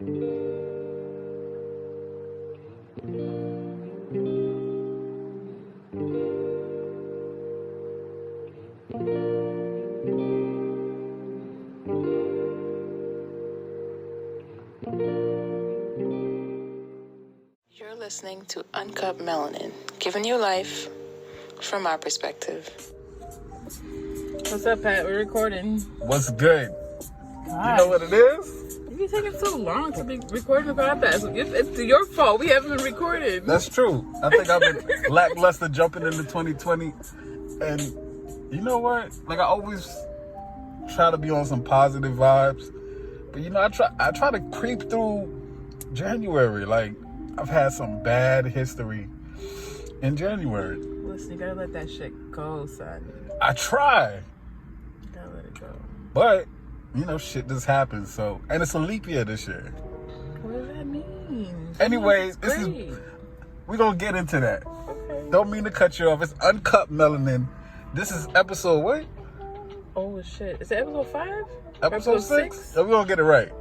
You're listening to Uncut Melanin, giving you life from our perspective. What's up, Pat? We're recording. What's good? Gosh. You know what it is? You've been taking so long to be recording the podcast. It's your fault. We haven't been recording. That's true. I think I've been lackluster jumping into 2020. And you know what? Like, I always try to be on some positive vibes. But, you know, I try to creep through January. Like, I've had some bad history in January. Listen, you gotta let that shit go, son. I try. You gotta let it go. But, you know, shit just happens. So, and it's a leap year this year. What does that mean? Anyways, we're going to get into that. Okay. Don't mean to cut you off. It's Uncut Melanin. This is episode what? Oh, shit. Is it episode 5? Episode 6? We're going to get it right.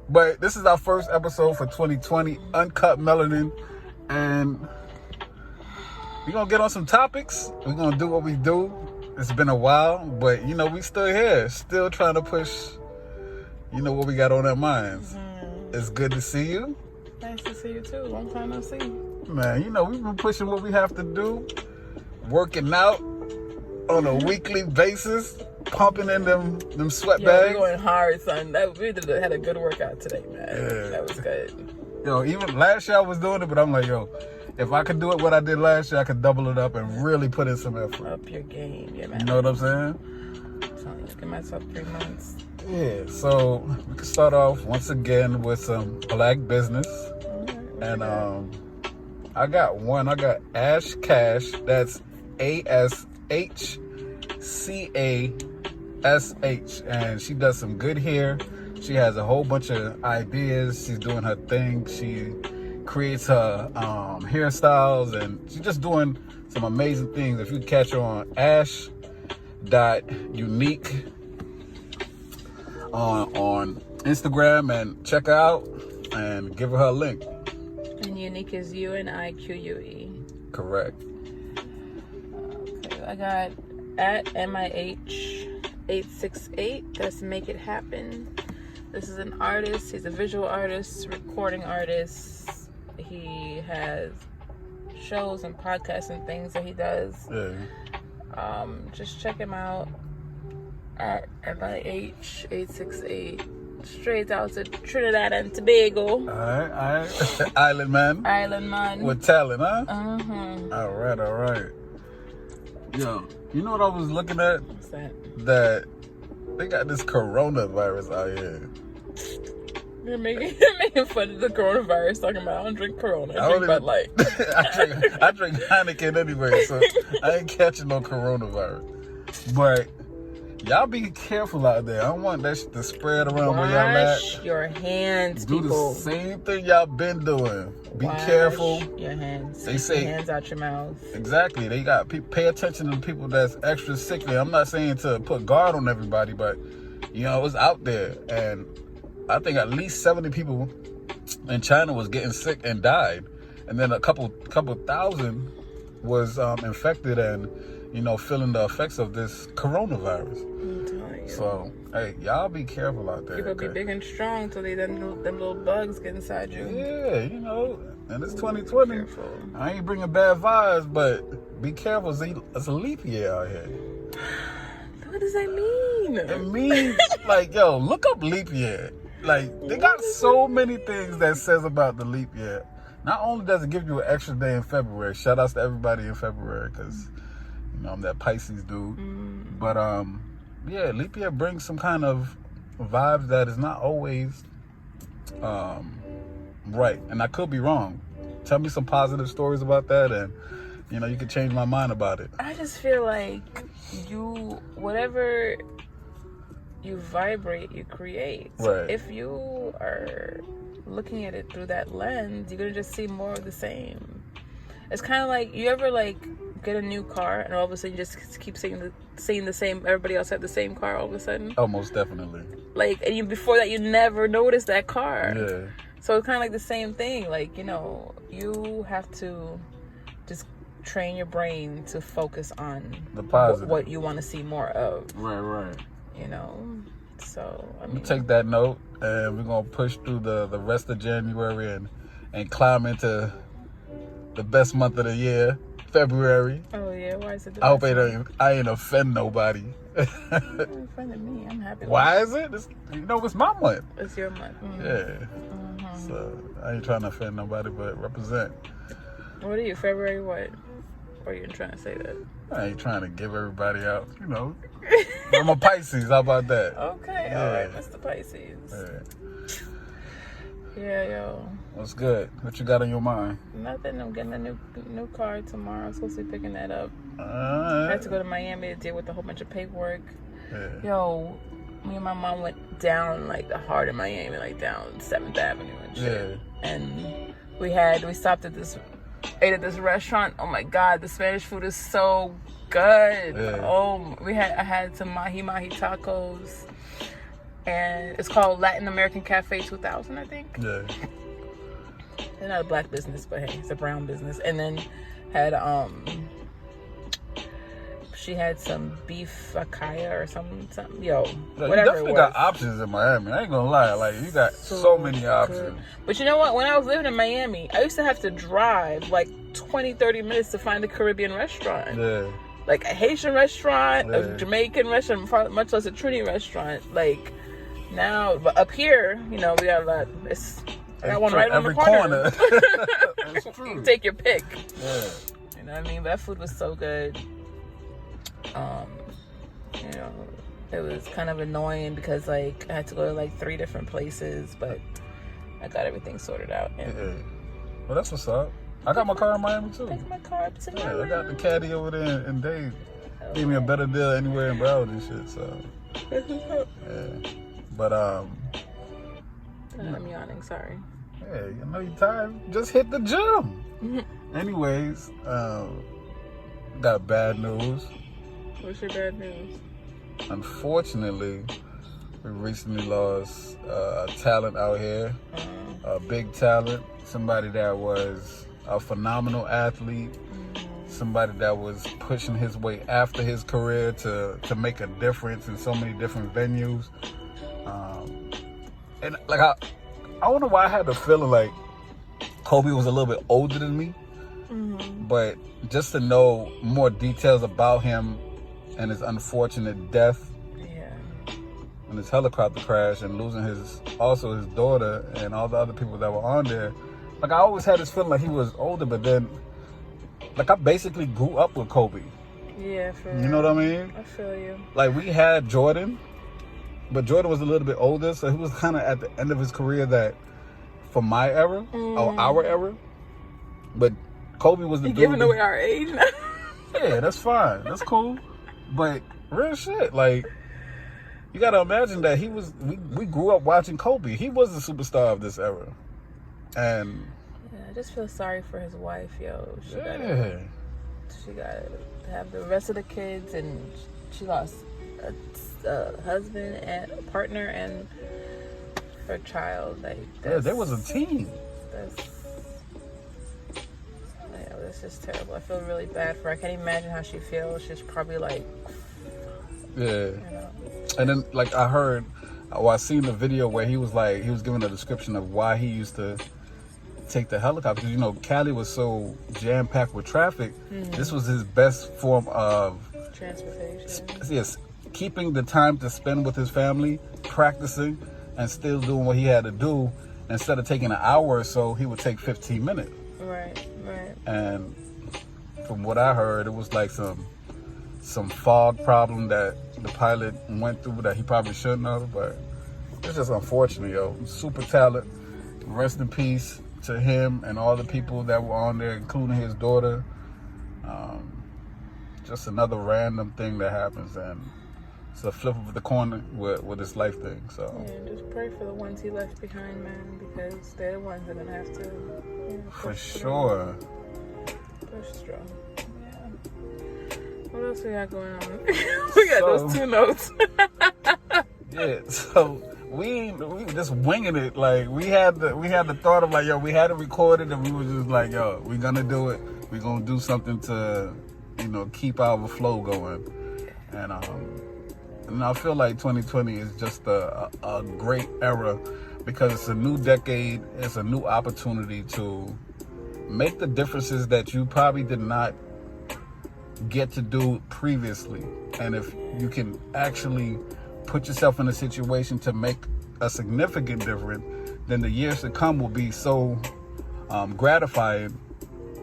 But this is our first episode for 2020, Uncut Melanin. And we're going to get on some topics. We're going to do what we do. It's been a while, but, you know, we still here. Still trying to push, you know, what we got on our minds. Mm-hmm. It's good to see you. Nice to see you, too. Long time no see. Man, you know, we've been pushing what we have to do. Working out on a weekly basis. Pumping in them sweat bags. We're going hard, son. We had a good workout today, man. Yeah. That was good. Yo, even last year I was doing it, but I'm like, yo, if I could do it what I did last year, I could double it up and really put in some effort. Up your game, yeah, man. You know what I'm saying? I'm give myself 3 months. Yeah, so we can start off once again with some black business. And I got Ash Cash. That's ASHCASH. And she does some good hair. She has a whole bunch of ideas. She's doing her thing. She creates her hairstyles, and she's just doing some amazing things. If you catch her on ash.unique on Instagram, and check her out and give her a link. And unique is UNIQUE. Correct. Okay, I got at MIH868. That's Make It Happen. This is an artist. He's a visual artist, recording artist. He has shows and podcasts and things that he does. Yeah. Just check him out at MIH868. Straight out to Trinidad and Tobago. All right. Island man. With talent, huh? Uh-huh. All right. Yo, you know what I was looking at? What's that? That they got this coronavirus out here. You're making fun of the coronavirus, talking about I don't drink Corona, I drink Bud Light. I drink Heineken anyway, so I ain't catching no coronavirus. But y'all be careful out there. I don't want that shit to spread around where y'all at. Wash your hands, Do people. the same thing y'all been doing. Be careful. Your hands. They say your hands out your mouth. Exactly. They got pay attention to the people that's extra sickly. I'm not saying to put guard on everybody, but you know, it's out there, and I think at least 70 people in China was getting sick and died, and then a couple thousand was infected and, you know, feeling the effects of this coronavirus. I'm telling you. So, hey, y'all be careful out there. You gotta be big and strong till them little bugs get inside you. Yeah, you know, and it's 2020. Careful. I ain't bringing bad vibes, but be careful. It's a leap year out here. What does that mean? It means, like, yo, look up leap year. Like, they got so many things that says about the leap year. Not only does it give you an extra day in February, shout outs to everybody in February, because, you know, I'm that Pisces dude. But, yeah, leap year brings some kind of vibes that is not always right. And I could be wrong. Tell me some positive stories about that, and, you know, you could change my mind about it. I just feel like whatever you vibrate, you create. Right. If you are looking at it through that lens, you're gonna just see more of the same. It's kind of like, you ever like get a new car and all of a sudden you just keep seeing the same, everybody else have the same car all of a sudden? Oh, most definitely. Like, and before that, you never noticed that car. Yeah. So it's kind of like the same thing. Like, you know, you have to just train your brain to focus on the positive, what you want to see more of. Right. You know, so I mean, take that note, and we're gonna push through the rest of January and climb into the best month of the year, February. Oh yeah, why is it? I hope I ain't offend nobody. You offended me. I'm happy. Why is it? It's my month. It's your month. Mm-hmm. Yeah. Mm-hmm. So I ain't trying to offend nobody, but represent. What are you? February what? Or are you trying to say that? I ain't trying to give everybody out. You know, I'm a Pisces. How about that? Okay. Yeah. All right, Mr. Pisces. Yeah, yo. What's good? What you got on your mind? Nothing. I'm getting a new car tomorrow. I'm supposed to be picking that up. I had to go to Miami to deal with a whole bunch of paperwork. Yeah. Yo, me and my mom went down like the heart of Miami, like down 7th Avenue and shit. Yeah. And we stopped at ate at this restaurant. Oh my God, the Spanish food is so good. Yeah. Oh, I had some mahi tacos. And it's called Latin American Cafe 2000, I think. Yeah. They're not a black business, but hey, it's a brown business. And then had she had some beef akaya or something. Yo, whatever. You definitely got options in Miami. I ain't gonna lie. Like, you got so many options. Good. But you know what? When I was living in Miami, I used to have to drive like 20-30 minutes to find a Caribbean restaurant. Yeah. Like a Haitian restaurant, a Jamaican restaurant, much less a Trini restaurant. Like, now, but up here, you know, we got a lot. I got one right on the corner. That's true. You can take your pick. Yeah. You know what I mean? But that food was so good. You know, it was kind of annoying because like I had to go to like 3 different places, but I got everything sorted out. And well, that's what's up. I got my car in Miami too. Take my car up tomorrow. I got the caddy over there, and they gave me a better deal anywhere in Broward and shit. So yeah, but I'm yawning. Sorry. Yeah, you know you tired. Just hit the gym. Anyways, got bad news. What's your bad news? Unfortunately, we recently lost a talent out here, a big talent, somebody that was a phenomenal athlete, somebody that was pushing his way after his career to make a difference in so many different venues. And like I don't know why I had the feeling like Kobe was a little bit older than me, but just to know more details about him and his unfortunate death and his helicopter crash and losing his daughter and all the other people that were on there. Like, I always had this feeling like he was older, but then, like, I basically grew up with Kobe. Yeah, for real. You know what I mean? I feel you. Like, we had Jordan, but Jordan was a little bit older, so he was kind of at the end of his career that, for my era, or our era, but Kobe was the dude. You're giving away our age now? Yeah, that's fine. That's cool. But real shit, like, you gotta imagine that we grew up watching Kobe. He was the superstar of this era. And yeah, I just feel sorry for his wife, yo. She got to have the rest of the kids, and she lost a husband and a partner and her child. Like, there was a team. That's just terrible. I feel really bad for her. I can't imagine how she feels. She's probably like, yeah. You know. And then, like, I seen the video where he was giving a description of why he used to take the helicopter. Because, you know, Cali was so jam-packed with traffic. This was his best form of transportation. Yes, keeping the time to spend with his family, practicing, and still doing what he had to do. Instead of taking an hour or so, he would take 15 minutes. Right. And from what I heard, it was like some fog problem that the pilot went through that he probably shouldn't have, but it's just unfortunate, yo. Super talent. Rest in peace to him and all the people that were on there, including his daughter. Just another random thing that happens, and it's a flip of the coin with this life thing. So yeah, just pray for the ones he left behind, man, because they're the ones that are gonna have to. For sure. Push through. Yeah. What else we got going on? We got those 2 notes. Yeah, so we just winging it. Like we had the thought of like, yo, we had it recorded, and we were just like, yo, we're gonna do it. We're gonna do something to, keep our flow going. And I feel like 2020 is just a great era because it's a new decade. It's a new opportunity to make the differences that you probably did not get to do previously. And if you can actually put yourself in a situation to make a significant difference, then the years to come will be so gratifying.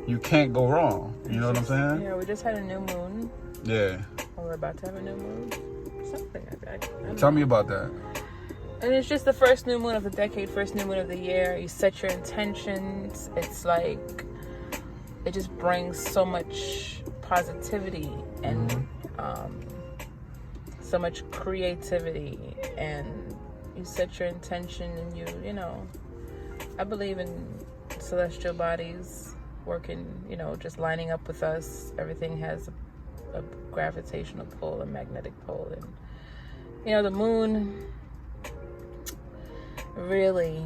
You can't go wrong. You know what I'm saying? Yeah, we just had a new moon. Yeah. Or we're about to have a new moon. Something like that. Tell me about that. And it's just the first new moon of the decade, first new moon of the year. You set your intentions. It's like, it just brings so much positivity and so much creativity. And you set your intention and I believe in celestial bodies working, just lining up with us. Everything has a gravitational pull, a magnetic pull. And, the moon really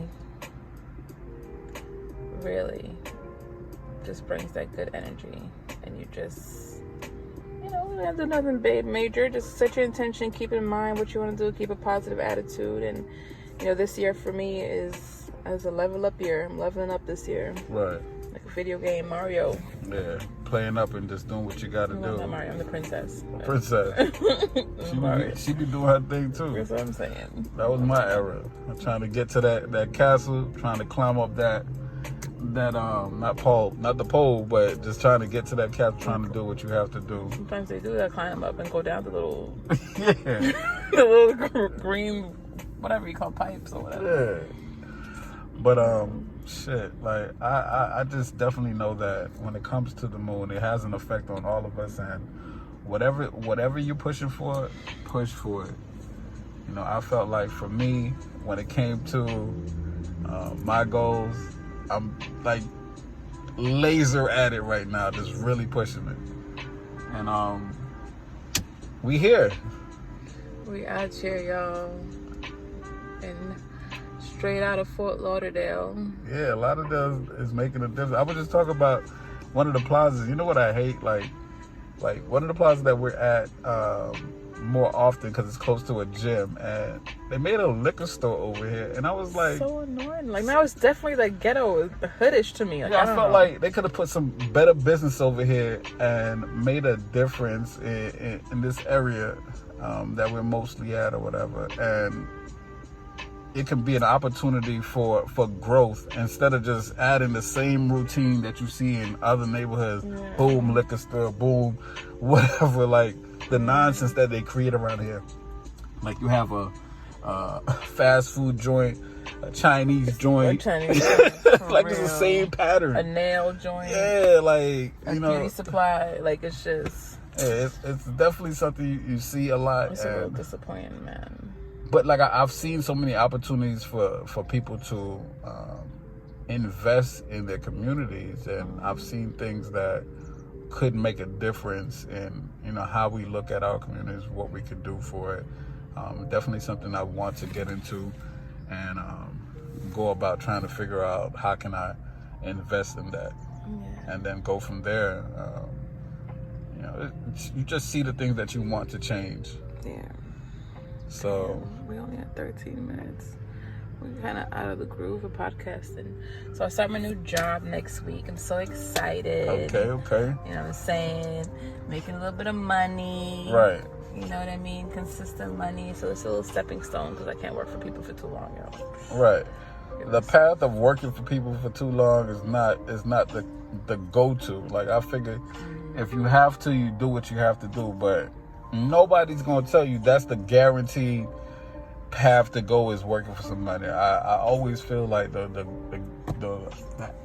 just brings that good energy. And you just, you don't have to do nothing big, major. Just set your intention, keep in mind what you want to do, keep a positive attitude. And, this year for me is a level up year. I'm leveling up this year. Right. Like a video game, Mario. Yeah, playing up and just doing what you got to do. I'm not Mario, I'm the princess. She be doing her thing too. That's what I'm saying. That was my era. I'm trying to get to that castle, trying to climb up that not the pole, but just trying to get to that castle, trying to do what you have to do. Sometimes they do that, climb up and go down the little yeah. the little green, whatever you call pipes or whatever. Yeah. But shit, like I just definitely know that when it comes to the moon, it has an effect on all of us, and whatever you're pushing for, push for it. I felt like for me, when it came to my goals, I'm like laser at it right now, just really pushing it. And we here. We out here, y'all. And straight out of Fort Lauderdale. Yeah, a lot of that is making a difference. I was just talking about one of the plazas. You know what I hate? Like one of the plazas that we're at more often because it's close to a gym, and they made a liquor store over here, and I was like, so annoying. Like, now it's definitely like ghetto, hoodish to me. Like, I felt like they could have put some better business over here and made a difference in this area that we're mostly at or whatever, and it can be an opportunity for growth instead of just adding the same routine that you see in other neighborhoods. Yeah. Boom, liquor store, boom, whatever, like the nonsense that they create around here. Like you have a fast food joint, a Chinese joint. Like it's the same pattern. A nail joint. Yeah, like, a beauty supply. Like, it's just... Yeah, it's definitely something you see a lot. It's a little disappointing, man. But like I've seen so many opportunities for people to invest in their communities, and I've seen things that could make a difference in how we look at our communities, what we could do for it. Definitely something I want to get into and go about trying to figure out how can I invest in that, and then go from there. You just see the things that you want to change. Yeah. So we only had 13 minutes. We're kind of out of the groove of podcasting. So I start my new job next week. I'm so excited. Okay. You know what I'm saying? Making a little bit of money. Right. You know what I mean? Consistent money. So it's a little stepping stone because I can't work for people for too long, Right. The path of working for people for too long is not the go-to. Like, I figure if you have to, you do what you have to do, but nobody's gonna tell you that's the guaranteed path to go is working for somebody. I always feel like the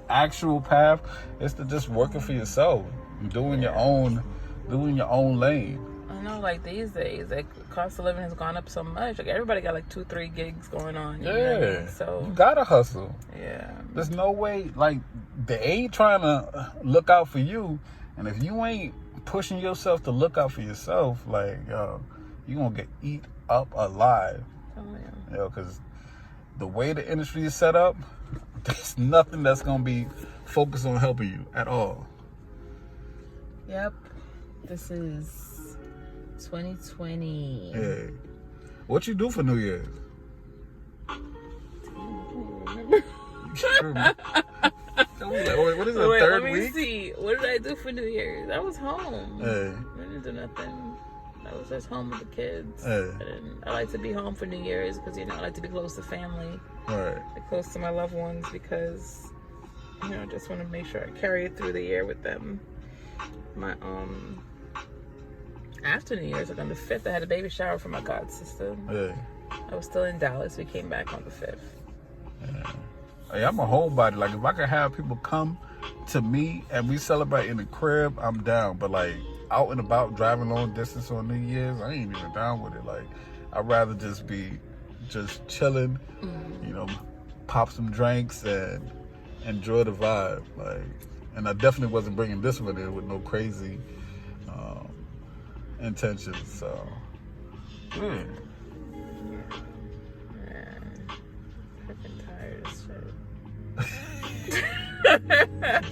actual path is to just working for yourself, doing your own lane. I know, like these days, like cost of living has gone up so much. Like everybody got like 2-3 gigs going on. You know what I mean? So you gotta hustle. Yeah. There's no way, like they ain't trying to look out for you, and if you ain't pushing yourself to look out for yourself, like, you're gonna get eat up alive. Oh, yeah. You know, because the way the industry is set up, there's nothing that's gonna be focused on helping you at all. Yep. This is 2020. Hey, what you do for New Year's? What is it, third let me week? see. What did I do for New Year's? I was home. Hey. I didn't do nothing. I was just home with the kids. Hey. I like to be home for New Year's because, I like to be close to family. Right. Be close to my loved ones because, I just want to make sure I carry it through the year with them. My, after New Year's, like on the 5th, I had a baby shower for my god sister. Hey. I was still in Dallas. We came back on the 5th. Yeah. Hey, I'm a homebody. Like, if I could have people come to me and we celebrate in the crib, I'm down. But, like, out and about, driving long distance on New Year's, I ain't even down with it. Like, I'd rather just be just chilling, pop some drinks and enjoy the vibe. Like, and I definitely wasn't bringing this one in with no crazy intentions. So, yeah.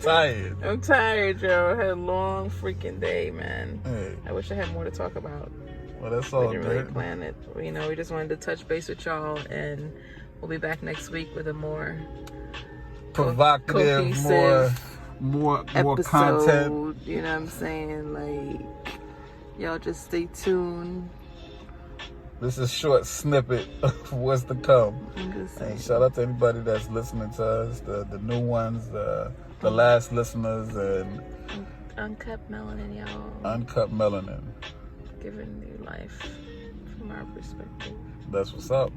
Tired. I'm tired, Joe. I had a long freaking day, man. Hey. I wish I had more to talk about. Well, that's all We didn't good. really plan it. We just wanted to touch base with y'all, and we'll be back next week with a more provocative, more episode, content. You know what I'm saying? Like, y'all just stay tuned. This is a short snippet of what's to come. I'm just saying. And shout out to anybody that's listening to us, the new ones, the last listeners, and Uncut Melanin, y'all. Uncut Melanin. Giving you life from our perspective. That's what's up.